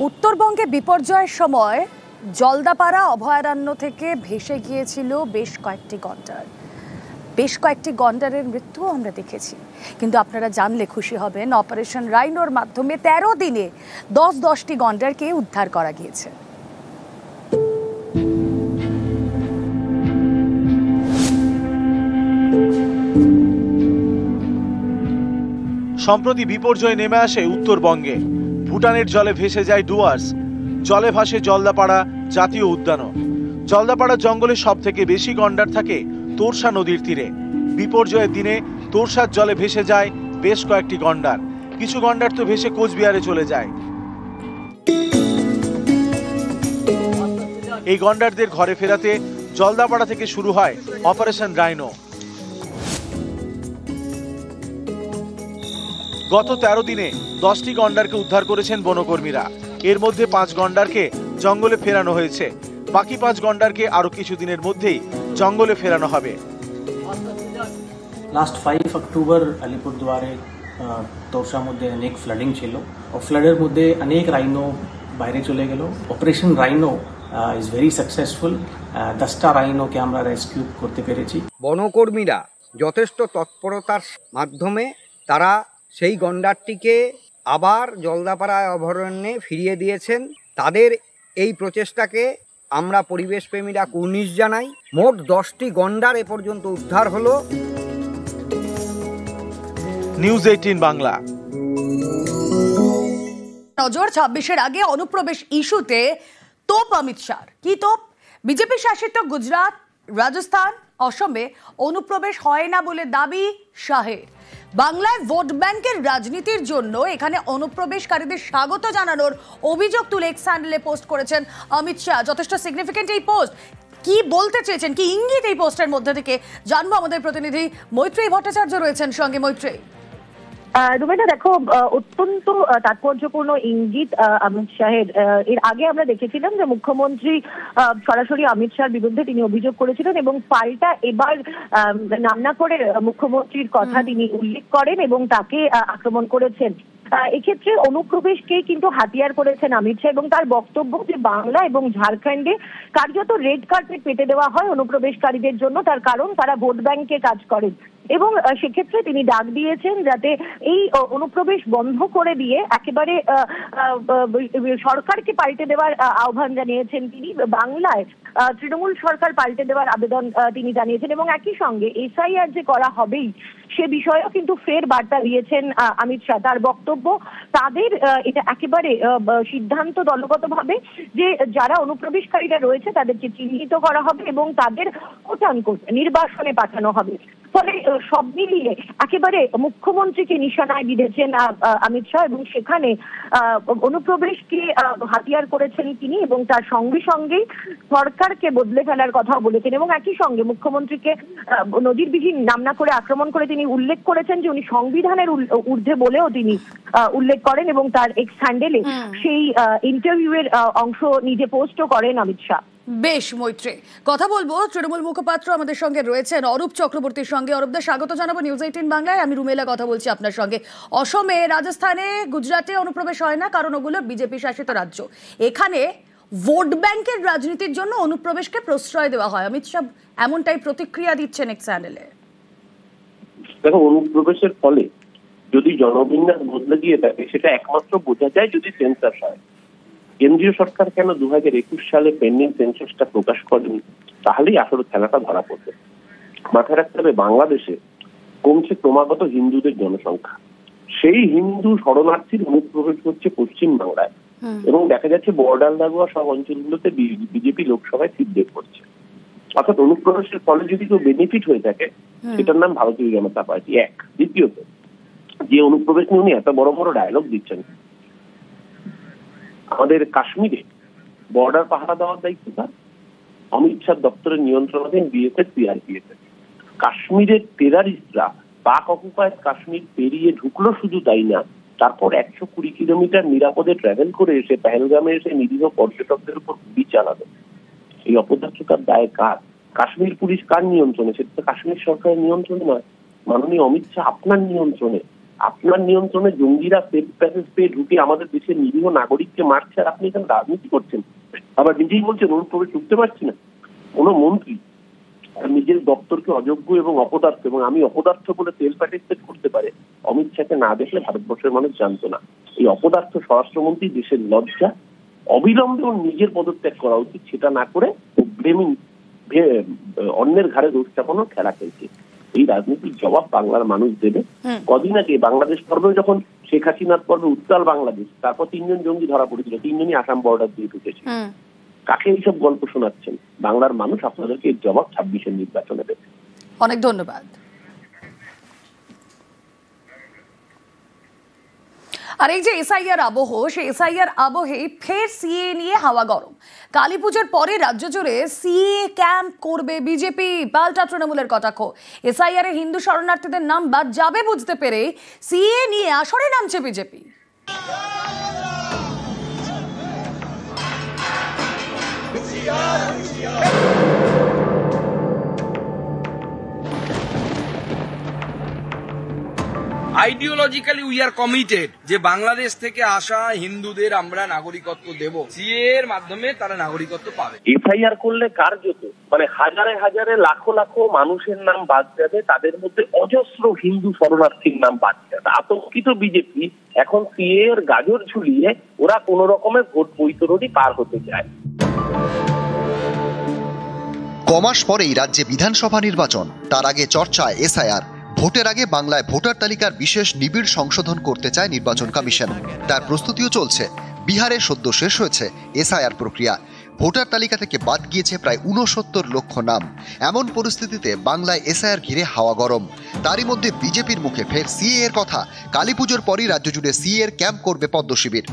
উত্তরবঙ্গে বিপর্যয়ের সময় জলদাপাড়া অভয়ারণ্য থেকে ভেসে গিয়েছিল বেশ কয়েকটি গন্ডারের মৃত্যুও আমরা দেখেছি। কিন্তু আপনারা জানলে খুশি হবেন, অপারেশন রাইনোর মাধ্যমে 13 দিনে 10টি গন্ডারকে উদ্ধার করা গিয়েছে। সম্প্রতি বিপর্যয় নেমে আসে উত্তরবঙ্গে। ভুটানের জলে ভেসে যায় ডুয়ার্স, জলে ভাসে জলদাপাড়া জাতীয় উদ্যানও। জলদাপাড়া জঙ্গলে সব থেকে বেশি গন্ডার থাকে তোরসা নদীর তীরে। বিপর্যয়ের দিনে তোরসার জলে ভেসে যায় বেশ কয়েকটি গন্ডার। কিছু গন্ডার তো ভেসে কোচবিহারে চলে যায়। এই গন্ডারদের ঘরে ফেরাতে জলদাপাড়া থেকে শুরু হয় অপারেশন রাইনো। গত 13 দিনে 10টি গন্ডারকে উদ্ধার করেছেন বনকর্মীরা। এর মধ্যে 5 গন্ডারকে জঙ্গলে ফেরানো হয়েছে। বাকি 5 গন্ডারকে আরো কিছুদিনের মধ্যেই জঙ্গলে ফেরানো হবে। লাস্ট 5 অক্টোবর আলিপুরদুয়ারে তোরসার মধ্যে অনেক ফ্লাডিং ছিল। ফ্লাডের মধ্যে অনেক রাইনো বাইরে চলে গেল। Operation rhino is very successful. 10টা রাইনোকে আমরা রেস্কিউ করতে পেরেছি। বনকর্মীরা যথেষ্ট তৎপরতার মাধ্যমে তারা সেই গন্ডারটিকে আবার জলদাপাড়া অভয়ারণ্যে ফিরিয়ে দিয়েছেন। তাদের এই প্রচেষ্টাকে আমরা পরিবেশ প্রেমীরা কুর্নিশ জানাই। মোট 10টি গন্ডার এ পর্যন্ত উদ্ধার হলো। নিউজ 18 বাংলা। নজর 26-এর আগে অনুপ্রবেশ ইস্যুতে তোপ অমিত শাহ। কি তোপ? বিজেপি শাসিত গুজরাট, রাজস্থান, অসমে অনুপ্রবেশ হয় না বলে দাবি শাহের। বাংলায় ভোট ব্যাংকের রাজনীতির জন্য এখানে অনুপ্রবেশকারীদের স্বাগত জানানোর অভিযোগ তুলে এক্স হ্যান্ডেলে পোস্ট করেছেন অমিত শাহ। যথেষ্ট সিগনিফিকেন্ট এই পোস্ট। কি বলতে চেয়েছেন, কি ইঙ্গিত এই পোস্টের মধ্যে থেকে জানবো। আমাদের প্রতিনিধি মৈত্রেয়ী ভট্টাচার্য রয়েছেন সঙ্গে। মৈত্রেয়ী, রুমেনা, দেখো, অত্যন্ত তাৎপর্যপূর্ণ ইঙ্গিত অমিত শাহের। এর আগে আমরা দেখেছিলাম যে মুখ্যমন্ত্রী সরাসরি অমিত শাহের বিরুদ্ধে তিনি অভিযোগ করেছিলেন এবং পাল্টা এবার নাম না করে মুখ্যমন্ত্রীর কথা তিনি উল্লেখ করেন এবং তাকে আক্রমণ করেছেন। এক্ষেত্রে অনুপ্রবেশকে কিন্তু হাতিয়ার করেছেন অমিত শাহ এবং তার বক্তব্য যে বাংলা এবং ঝাড়খণ্ডে কার্যত রেড কার্পেট পেতে দেওয়া হয় অনুপ্রবেশকারীদের জন্য। তার কারণ তারা ভোট ব্যাংকে কাজ করেন এবং সেক্ষেত্রে তিনি ডাক দিয়েছেন যাতে এই অনুপ্রবেশ বন্ধ করে দিয়ে একেবারে সরকারকে পাল্টে দেওয়ার আহ্বান জানিয়েছেন তিনি। বাংলায় তৃণমূল সরকার পাল্টে দেওয়ার আবেদন তিনি জানিয়েছেন এবং একই সঙ্গে এসআইআর যে করা হবেই সে বিষয়েও কিন্তু ফের বার্তা দিয়েছেন অমিত শাহ। তার বক্তব্য তাদের এটা একেবারে সিদ্ধান্ত দলগতভাবে যে যারা অনুপ্রবেশকারীরা রয়েছে তাদেরকে চিহ্নিত করা হবে এবং তাদের কোটানকোট নির্বাসনে পাঠানো হবে। ফলে সব মিলিয়ে একেবারে মুখ্যমন্ত্রীকে নিশানায় বিঁধেছেন অমিত শাহ এবং সেখানে অনুপ্রবেশকে হাতিয়ার করেছেন তিনি এবং তার সঙ্গে সঙ্গেই সরকারকে বদলে ফেলার কথা বলেছেন এবং একই সঙ্গে মুখ্যমন্ত্রীকে নজিরবিহীন নাম না করে আক্রমণ করে তিনি উল্লেখ করেছেন যে উনি সংবিধানের ঊর্ধ্বে বলেও তিনি উল্লেখ করেন এবং তার এক্স হ্যান্ডেলে সেই ইন্টারভিউয়ের অংশ নিজে পোস্টও করেন অমিত শাহ। বেশ মৈত্রী, কথা বলবো তৃণমূল মুখপাত্র আমাদের সঙ্গে রয়েছেন অরূপ চক্রবর্তীর সঙ্গে। অরূপদা, স্বাগত জানাবো নিউজ 18 বাংলায়। আমি রুমেলা কথা বলছি আপনার সঙ্গে। অসমে, রাজস্থানে, গুজরাটে অনুপ্রবেশ হয় না কারণ ওগুলো বিজেপি শাসিত রাজ্য। এখানে ভোট ব্যাংকের রাজনীতির জন্য অনুপ্রবেশকে প্রশ্রয় দেওয়া হয়। অমিত শাহ এমনটাই প্রতিক্রিয়া দিচ্ছেন এক্স হ্যান্ডেলে। দেখো, অনুপ্রবেশের ফলে যদি জনবিন্যাস বদলে গিয়ে থাকে সেটা একমাত্র বোঝা যায় যদি সেন্সাস হয়। কেন্দ্রীয় সরকার কেন 2021 সালে পেন্ডিং সেন্সাসটা প্রকাশ করেনি, তাহলেই আসলে খেলাটা ধরা পড়বে। মাথায় রাখতে হবে বাংলাদেশে কমছে ক্রমাগত হিন্দুদের জনসংখ্যা। সেই হিন্দু শরণার্থীর অনুপ্রবেশ হচ্ছে পশ্চিম বাংলায় এবং দেখা যাচ্ছে বর্ডার লাগোয়া সব অঞ্চলগুলোতে বিজেপি লোকসভায় সিট বের করছে। অর্থাৎ অনুপ্রবেশের ফলে যদি কেউ বেনিফিট হয়ে থাকে সেটার নাম ভারতীয় জনতা পার্টি। এক। দ্বিতীয়ত, যে অনুপ্রবেশ নিয়ে উনি এত বড় বড় ডায়লগ দিচ্ছেন, আমাদের কাশ্মীরে বর্ডার পাহারা দেওয়ার দায়িত্ব তার অমিত শাহ দপ্তরের নিয়ন্ত্রণাধীন বিএসএফ, সিআরপিএফ। কাশ্মীরের টেরারিস্টরা পাক অকুপায়েড কাশ্মীর পেরিয়ে ঢুকলো শুধু তাই না, তারপর 120 কিলোমিটার নিরাপদে ট্রাভেল করে এসে পেহেলগামে এসে নিরীহ পর্যটকদের উপর গুলি চালাবে। এই অপদার্থতার দায় কার? কাশ্মীর পুলিশ কার নিয়ন্ত্রণে? সেটা তো কাশ্মীর সরকারের নিয়ন্ত্রণে নয়, মাননীয় অমিত শাহ আপনার নিয়ন্ত্রণে। আপনার নিয়ন্ত্রণে জঙ্গিরা সেফ প্যাসেজ পেয়ে ঢুকে আমাদের দেশের নিরীহ নাগরিককে মারছে, আর আপনি এখানে রাজনীতি করছেন। আবার নিজেই বলছেন অনুপ্রবেশ ঢুকতে পারছি না। কোনো মন্ত্রী নিজের দপ্তরকে অযোগ্য এবং অপদার্থ, এবং আমি অপদার্থ বলে সেলফ অ্যাটেস্টেড করতে পারে, অমিত শাহকে না দেখলে ভারতবর্ষের মানুষ জানতো না। এই অপদার্থ স্বরাষ্ট্রমন্ত্রী দেশের লজ্জা, অবিলম্বে ওর নিজের পদত্যাগ করা উচিত। সেটা না করে ব্লেমিং, অন্যের ঘাড়ে দোষ চাপানোর খেলা খেলছে। এই রাজনীতির জবাব বাংলার মানুষ দেবে। কদিন আগে বাংলাদেশ পর্বে যখন শেখ হাসিনার পর্বে উত্তাল বাংলাদেশ, তারপর 3 জন জঙ্গি ধরা পড়েছিল, 3 জনই আসাম বর্ডার দিয়ে ঢুকেছে। কাকে এইসব গল্প শোনাচ্ছেন? বাংলার মানুষ আপনাদেরকে এর জবাব 26-এর নির্বাচনে দেবে। অনেক ধন্যবাদ। আর এই যে এসআইআর আবহ, সেই এসআইআর আবহে ফের সিএ নিয়ে হাওয়া গরম। কালী পুজোর পরে রাজ্য জুড়ে সিএ ক্যাম্প করবে বিজেপি, পাল্টা তৃণমূলের কটাক্ষ। এসআইআর এ হিন্দু শরণার্থীদের নাম বাদ যাবে বুঝতে পেরে সিএ নিয়ে আসরে নামছে BJP. Ideologically we are committed যে বাংলাদেশ থেকে আসা হিন্দুদের আমরা নাগরিকত্ব দেব, সিএ এর মাধ্যমে তারা নাগরিকত্ব পাবে। এফআইআর করলে কার্যত হাজারে হাজারে লাখো লাখো মানুষের নাম বাদ যাবে, তাদের মধ্যে অজস্র হিন্দু শরণার্থীর নাম বাদ যাবে। আতঙ্কিত বিজেপি এখন সিএ এর গাজর ঝুলিয়ে ওরা কোন রকমের ভোট বৈতরণী পার হতে চায়। কমাস পরেই রাজ্যে বিধানসভা নির্বাচন, তার আগে চর্চায় এসআইআর। ভোটের আগে বাংলায় ভোটার তালিকার বিশেষ নিবিড় সংশোধন করতে চায় নির্বাচন কমিশন। তার প্রস্তুতিও চলছে। বিহারে সদ্য শেষ হয়েছে এসআইআর প্রক্রিয়া। ভোটার তালিকা থেকে বাদ গিয়েছে প্রায় 69 লক্ষ নাম। এমন পরিস্থিতিতে বাংলায় এসআইআর ঘিরে হাওয়া গরম। তারই মধ্যে বিজেপির মুখে ফের সিএ এর কথা। কালী পুজোর পরই রাজ্য জুড়ে সিএ এর ক্যাম্প করবে পদ্ম শিবির।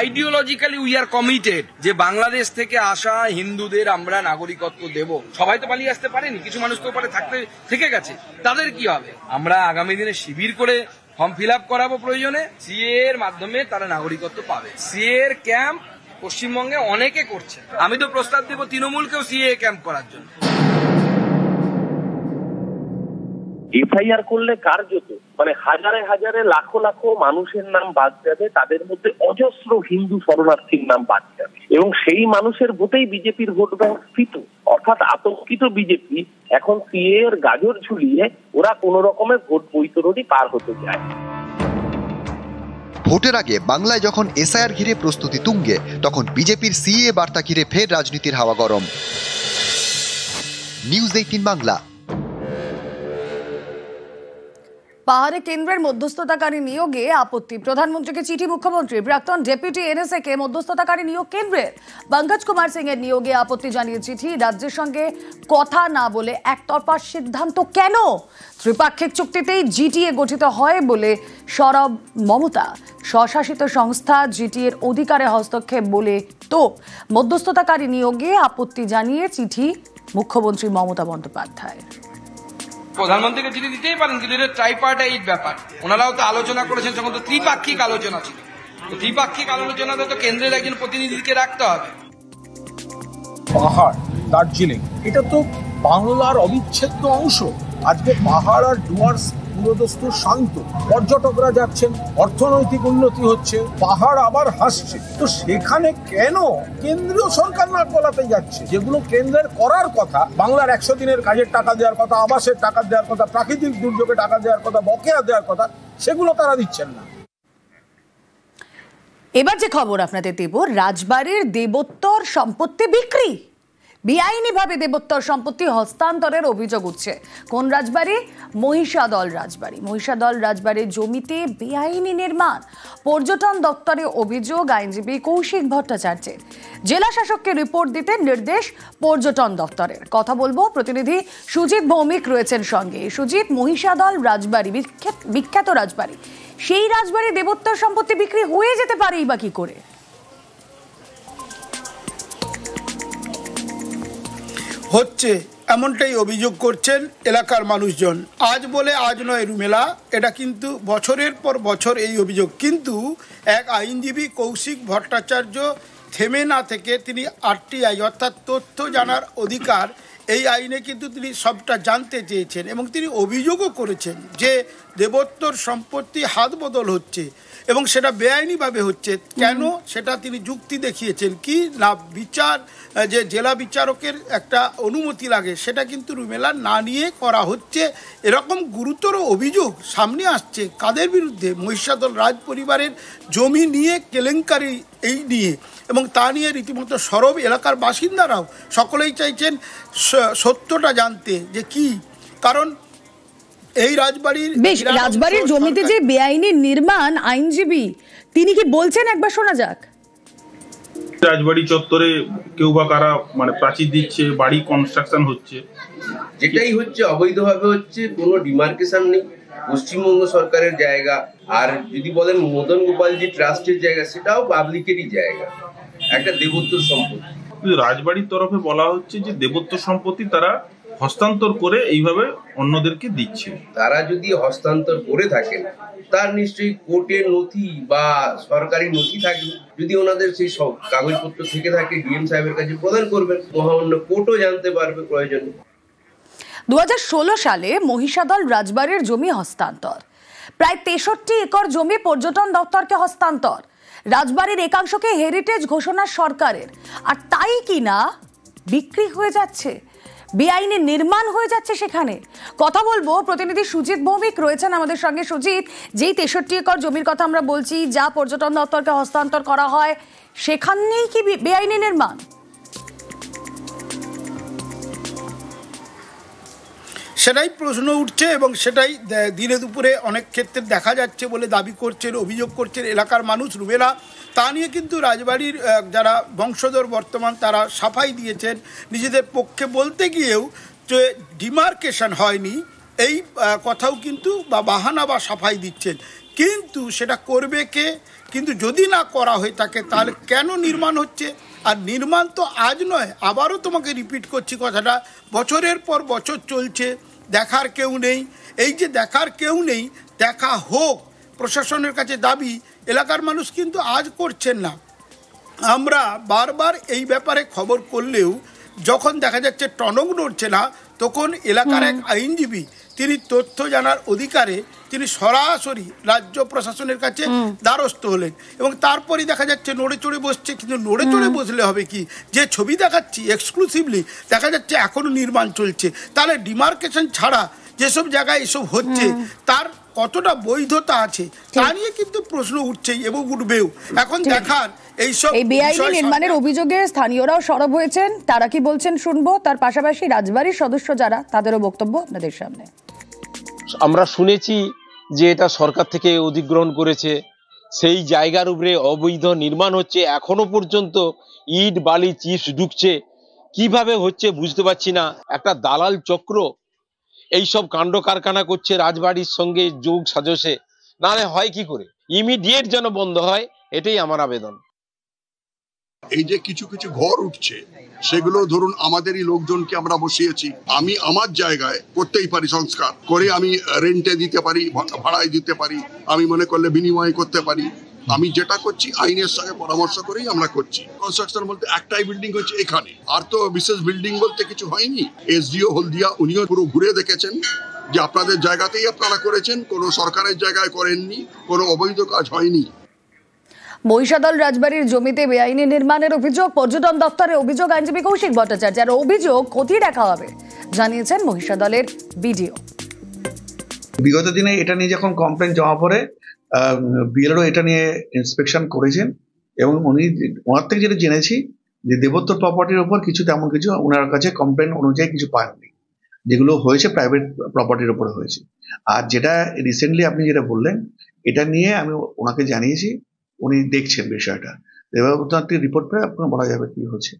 আইডিওলজিক্যালি উই আর কমিটেড যে বাংলাদেশ থেকে আসা হিন্দুদের আমরা নাগরিকত্ব দেব। সবাই তো পালিয়ে আসতে পারেনি, কিছু মানুষ তো ওপারে থেকে গেছে, তাদের কি হবে? আমরা আগামী দিনে শিবির করে ফর্ম ফিল আপ করাবো, প্রয়োজনে সিএ এর মাধ্যমে তারা নাগরিকত্ব পাবে। সিএ এর ক্যাম্প পশ্চিমবঙ্গে অনেকে করছে, আমি তো প্রস্তাব দেব তৃণমূলকেও সিএ ক্যাম্প করার জন্য। এফআইআর করলে কার্যত হাজারে হাজারে লাখো লাখো মানুষের নাম বাদ যাবে, তাদের মধ্যে অজস্র হিন্দু শরণার্থীর নাম বাদ যাবে, এবং সেই মানুষের ভোটেই বিজেপির ভোট ব্যাংক ফিত। অর্থাৎ আতঙ্কিত বিজেপি এখন সিএ এর গাজর ঝুলিয়ে ওরা কোন রকমের ভোট বৈতরণী পার হতে চায়। ভোটের আগে বাংলায় যখন এসআইআর ঘিরে প্রস্তুতি তুঙ্গে, তখন বিজেপির সিএ বার্তা ঘিরে ফের রাজনীতির হাওয়া গরম। নিউজ 18 বাংলা। পাহাড়ে কেন্দ্রের মধ্যস্থতাকারী নিয়োগে আপত্তি। প্রধানমন্ত্রীকে চিঠি মুখ্যমন্ত্রী। প্রাক্তন ডেপুটি এনএসএ কে মধ্যস্থতাকারী নিয়োগ কেন্দ্রের। পঙ্কজ কুমার সিং এর নিয়োগে আপত্তি জানিয়ে চিঠি। রাজ্যের সঙ্গে কথা না বলে একতরফা সিদ্ধান্ত কেন? ত্রিপাক্ষিক চুক্তিতেই জিটিএ গঠিত হয় বলে সরব মমতা। স্বশাসিত সংস্থা জিটিএর অধিকারে হস্তক্ষেপ বলে তোপ। মধ্যস্থতাকারী নিয়োগে আপত্তি জানিয়ে চিঠি মুখ্যমন্ত্রী মমতা বন্দ্যোপাধ্যায়। প্রধানমন্ত্রীকে চিঠি দিতেই পারেন, কিন্তু এটা ট্রাইপার্টাইট ব্যাপার। ওনারাও তো আলোচনা করেছেন, তখন তো ত্রিপাক্ষিক আলোচনা ছিল। ত্রিপাক্ষিক আলোচনাতে তো কেন্দ্রের একজন প্রতিনিধিকে রাখতে হবে। পাহাড়, দার্জিলিং, এটা তো বাংলার অবিচ্ছেদ্য অংশ। আজকে পাহাড় আর ডুয়ার্স পুরোদস্তুর শান্ত, পর্যটকরা যাচ্ছেন, অর্থনৈতিক উন্নতি হচ্ছে, পাহাড় আবার হাসছে। তো সেখানে কেন কেন্দ্রীয় সরকার নাক গলাতে যাচ্ছে? যেগুলো কেন্দ্রের করার কথা, বাংলার 100 দিনের কাজের টাকা দেওয়ার কথা, আবাসের টাকা দেওয়ার কথা, প্রাকৃতিক দুর্যোগে টাকা দেওয়ার কথা, বকেয়া দেওয়ার কথা, সেগুলো তারা দিচ্ছেন না। এবার যে খবর আপনাদের দেব, রাজবাড়ির দেবোত্তর সম্পত্তি বিক্রি। বেআইনিভাবে দেবোত্তর সম্পত্তি হস্তান্তরের অভিযোগ উঠছে। কোন রাজবাড়ি? মহিষাদল রাজবাড়ি। মহিষাদল রাজবাড়ির জমিতে বেআইনি নির্মাণ। পর্যটন দপ্তরে অভিযোগ আইনজীবী কৌশিক ভট্টাচার্যের। জেলা শাসককে রিপোর্ট দিতে নির্দেশ পর্যটন দপ্তরের। কথা বলবো, প্রতিনিধি সুজিত ভৌমিক রয়েছেন সঙ্গে। সুজিত, মহিষাদল রাজবাড়ি বিখ্যাত রাজবাড়ি, সেই রাজবাড়ি দেবোত্তর সম্পত্তি বিক্রি হয়ে যেতে পারেই বা কি করে? হচ্ছে এমনটাই অভিযোগ করছেন এলাকার মানুষজন। আজ বলে আজ নয় রুমেলা, এটা কিন্তু বছরের পর বছর এই অভিযোগ। কিন্তু এক আইনজীবী কৌশিক ভট্টাচার্য থেমে না থেকে তিনি আরটিআই অর্থাৎ তথ্য জানার অধিকার এই আইনে কিন্তু তিনি সবটা জানতে চেয়েছেন এবং তিনি অভিযোগও করেছেন যে দেবোত্তর সম্পত্তি হাত বদল হচ্ছে এবং সেটা বেআইনিভাবে হচ্ছে। কেন সেটা তিনি যুক্তি দেখিয়েছেন কি না, বিচার যে জেলা বিচারকের একটা অনুমতি লাগে সেটা কিন্তু রুমেলা না নিয়ে করা হচ্ছে, এরকম গুরুতর অভিযোগ সামনে আসছে। কাদের বিরুদ্ধে? মহিষাদল রাজ পরিবারের জমি নিয়ে কেলেঙ্কারি এই নিয়ে, এবং তা নিয়ে রীতিমতো সরব এলাকার বাসিন্দারাও সকলেই চাইছেন সত্যটা জানতে যে কি কারণ। এই রাজবাড়ির জমিতে যে বেআইনি নির্মাণ, আইনজীবী তিনি কি বলছেন একবার শোনা যাক। রাজবাড়ি চত্বরে কেউ বা কারা মানে প্রাচীর দিচ্ছে, বাড়ি কনস্ট্রাকশন হচ্ছে, যেটাই হচ্ছে অবৈধভাবে হচ্ছে, কোনো ডিমার্কেশন নেই। পশ্চিমবঙ্গ সরকারের জায়গা, আর যদি বলেন মদন গোপালজি ট্রাস্টের জায়গা, সেটাও পাবলিকেরই জায়গা, একটা দেবোত্তর সম্পত্তি। রাজবাড়ির তরফে বলা হচ্ছে যে দেবোত্তর সম্পত্তি তারা হস্তান্তর করে এইভাবে অন্যদেরকে দিচ্ছে। তারা যদি হস্তান্তর করে থাকেন তার নিশ্চয়ই কোর্টের নথি বা সরকারি নথি থাকবে। যদি ওনাদের সেই সব কাগজপত্র থেকে থাকে ডিএম সাহেবের কাছে প্রদান করবেন, মহামান্য কোর্টও জানতে পারবে প্রয়োজনে। 2016 সালে মহিষাদল রাজবাড়ির জমি হস্তান্তর, প্রায় 63 একর জমি পর্যটন দপ্তরকে হস্তান্তর, রাজবাড়ির একাংশকে হেরিটেজ ঘোষণা সরকারের, আর তাই কিনা বিক্রি হয়ে যাচ্ছে, বেআইনি নির্মাণ হয়ে যাচ্ছে সেখানে। কথা বলবো, প্রতিনিধি সুজিত ভৌমিক রয়েছেন আমাদের সঙ্গে। সুজিত, যেই 63 একর জমির কথা আমরা বলছি, যা পর্যটন দপ্তরকে হস্তান্তর করা হয়, সেখানেই কি বেআইনি নির্মাণ? সেটাই প্রশ্ন উঠছে এবং সেটাই দিনে দুপুরে অনেক ক্ষেত্রে দেখা যাচ্ছে বলে দাবি করছেন, অভিযোগ করছেন এলাকার মানুষ। রুবেলা তা নিয়ে কিন্তু রাজবাড়ির যারা বংশধর বর্তমান তারা সাফাই দিয়েছেন, নিজেদের পক্ষে বলতে গিয়েও যে ডিমার্কেশন হয়নি এই কথাও কিন্তু বা বাহানা বা সাফাই দিচ্ছেন। কিন্তু সেটা করবে কে? কিন্তু যদি না করা হয়ে থাকে তাহলে কেন নির্মাণ হচ্ছে? আর নির্মাণ তো আজ নয়, আবারও তোমাকে রিপিট করছি কথাটা, বছরের পর বছর চলছে, দেখার কেউ নেই। এই যে দেখার কেউ নেই, দেখা হোক প্রশাসনের কাছে দাবি, এলাকার মানুষ কিন্তু আজ করছেন না। আমরা বারবার এই ব্যাপারে খবর করলেও যখন দেখা যাচ্ছে টনক নড়ছে না, তখন এলাকার এক আইনজীবী তিনি তথ্য জানার অধিকারে তিনি সরাসরি রাজ্য প্রশাসনের কাছে দ্বারস্থ হলেন এবং তারপরই দেখা যাচ্ছে নড়ে চড়ে বসছে। কিন্তু নড়ে চড়ে বসলে হবে কি, যে ছবি দেখাচ্ছি এক্সক্লুসিভলি দেখা যাচ্ছে এখনো নির্মাণ চলছে, তাহলে ডিমার্কেশন ছাড়া যেসব জায়গায় এসব হচ্ছে তার কতটা বৈধতা আছে তা নিয়ে কিন্তু প্রশ্ন উঠছেই এবং উঠবেও। এখন দেখার এই বেআইনি নির্মাণের অভিযোগে স্থানীয়রাও সরব হয়েছেন, তারা কি বলছেন শুনবো। তার পাশাপাশি রাজবাড়ির সদস্য যারা, তাদেরও বক্তব্য আপনাদের সামনে। আমরা শুনেছি যে এটা সরকার থেকে অধিগ্রহণ করেছে, সেই জায়গার উপরে অবৈধ নির্মাণ হচ্ছে, এখনো পর্যন্ত ইট বালি চিপস ঢুকছে, কিভাবে হচ্ছে বুঝতে পারছি না। একটা দালাল চক্র এইসব কাণ্ড কারখানা করছে রাজবাড়ির সঙ্গে যোগ সাজসে, নাহলে হয় কি করে? ইমিডিয়েট যেন বন্ধ হয়, এটাই আমার আবেদন। এই যে কিছু কিছু ঘর উঠছে, সেগুলো ধরুন আমাদেরই লোকজনকে আমরা বসিয়েছি, আমি আমার জায়গায় করতেই পারি, সংস্কার করে আমি রেন্টে দিতে পারি, ভাড়ায় দিতে পারি, আমি মনে করলে বিনিময় করতে পারি। আমি যেটা করছি আইনের সঙ্গে পরামর্শ করেই আমরা করছি। কনস্ট্রাকশন বলতে একটাই বিল্ডিং হচ্ছে এখানে, আর তো বিশেষ বিল্ডিং বলতে কিছু হয়নি। এসডিও হলদিয়া উনিও পুরো ঘুরে দেখেছেন যে আপনাদের জায়গাতেই আপনারা করেছেন, কোনো সরকারের জায়গায় করেননি, কোনো অবৈধ কাজ হয়নি। মহিষাদল রাজবাড়ির জমিতে বেআইনি নির্মাণের অভিযোগ, পর্যটন দপ্তরের অভিযোগ, আইনজীবী কৌশিক ভট্টাচার্যের অভিযোগ খতিয়ে দেখা হবে জানিয়েছেন মহিষাদলের বিডিও। বিগত দিনে এটা নিয়ে যখন কমপ্লেন জমা পড়ে, বিএলও এটা নিয়ে ইন্সপেকশন করেছেন এবং ওনার থেকে যেটা জেনেছি যে দেবোত্তর প্রপার্টির উপর কিছু তেমন কিছু ওনার কাছে কমপ্লেন অনুযায়ী কিছু পাননি, যেগুলো হয়েছে প্রাইভেট প্রপার্টির উপরে হয়েছে। আর যেটা রিসেন্টলি আপনি যেটা বললেন, এটা নিয়ে আমি ওনাকে জানিয়েছি, উনি দেখছেন বিষয়টা, এবার রিপোর্ট পেয়ে আপনার বলা যাবে কি হচ্ছে।